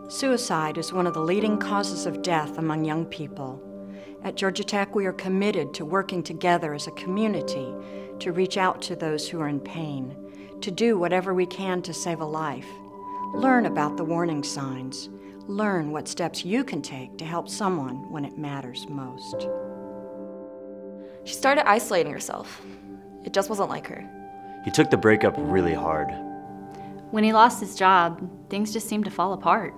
Suicide is one of the leading causes of death among young people. At Georgia Tech, we are committed to working together as a community to reach out to those who are in pain, to do whatever we can to save a life. Learn about the warning signs. Learn what steps you can take to help someone when it matters most. She started isolating herself. It just wasn't like her. He took the breakup really hard. When he lost his job, things just seemed to fall apart.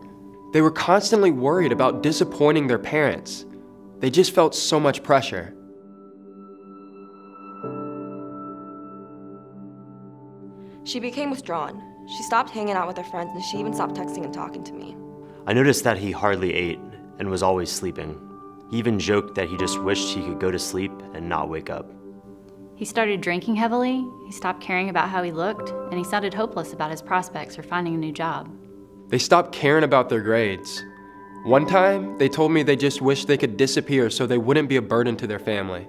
They were constantly worried about disappointing their parents. They just felt so much pressure. She became withdrawn. She stopped hanging out with her friends, and she even stopped texting and talking to me. I noticed that he hardly ate and was always sleeping. He even joked that he just wished he could go to sleep and not wake up. He started drinking heavily, he stopped caring about how he looked, and he sounded hopeless about his prospects for finding a new job. They stopped caring about their grades. One time, they told me they just wished they could disappear so they wouldn't be a burden to their family.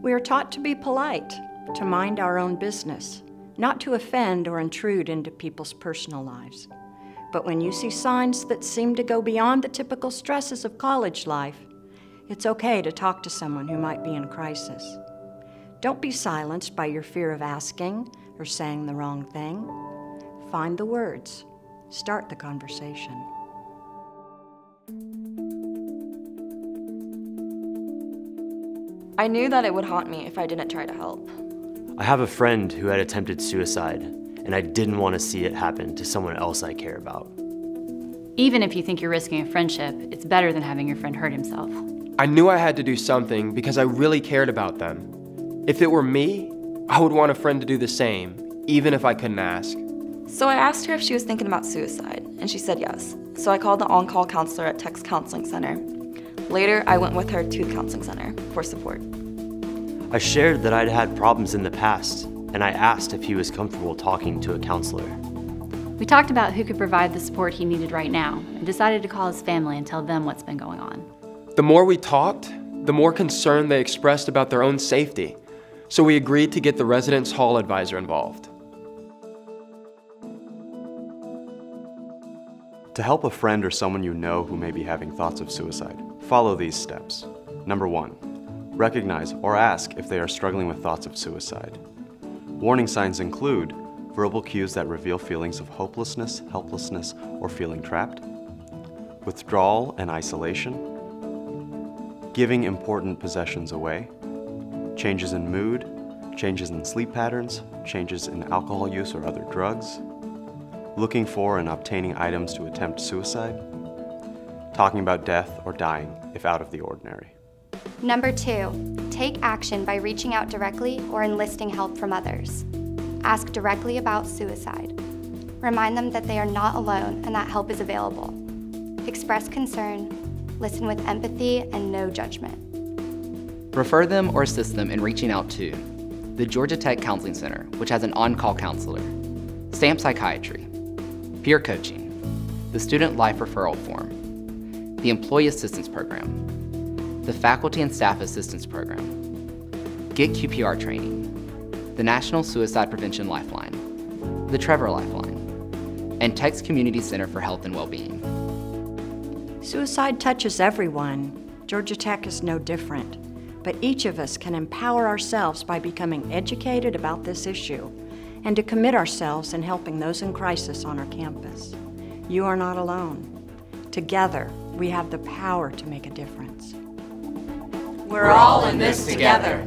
We are taught to be polite, to mind our own business, not to offend or intrude into people's personal lives. But when you see signs that seem to go beyond the typical stresses of college life, it's okay to talk to someone who might be in crisis. Don't be silenced by your fear of asking or saying the wrong thing. Find the words. Start the conversation. I knew that it would haunt me if I didn't try to help. I have a friend who had attempted suicide, and I didn't want to see it happen to someone else I care about. Even if you think you're risking a friendship, it's better than having your friend hurt himself. I knew I had to do something because I really cared about them. If it were me, I would want a friend to do the same, even if I couldn't ask. So I asked her if she was thinking about suicide, and she said yes. So I called the on-call counselor at Tech's counseling center. Later, I went with her to the counseling center for support. I shared that I'd had problems in the past, and I asked if he was comfortable talking to a counselor. We talked about who could provide the support he needed right now, and decided to call his family and tell them what's been going on. The more we talked, the more concern they expressed about their own safety. So we agreed to get the residence hall advisor involved. To help a friend or someone you know who may be having thoughts of suicide, follow these steps. Number 1, recognize or ask if they are struggling with thoughts of suicide. Warning signs include verbal cues that reveal feelings of hopelessness, helplessness, or feeling trapped, withdrawal and isolation, giving important possessions away, changes in mood, changes in sleep patterns, changes in alcohol use or other drugs, looking for and obtaining items to attempt suicide, talking about death or dying if out of the ordinary. Number 2, take action by reaching out directly or enlisting help from others. Ask directly about suicide. Remind them that they are not alone and that help is available. Express concern, listen with empathy and no judgment. Refer them or assist them in reaching out to the Georgia Tech Counseling Center, which has an on-call counselor, STAMP Psychiatry, peer coaching, the Student Life Referral Form, the Employee Assistance Program, the Faculty and Staff Assistance Program, Get QPR Training, the National Suicide Prevention Lifeline, the Trevor Lifeline, and Tech's Community Center for Health and Wellbeing. Suicide touches everyone. Georgia Tech is no different. But each of us can empower ourselves by becoming educated about this issue and to commit ourselves in helping those in crisis on our campus. You are not alone. Together, we have the power to make a difference. We're all in this together.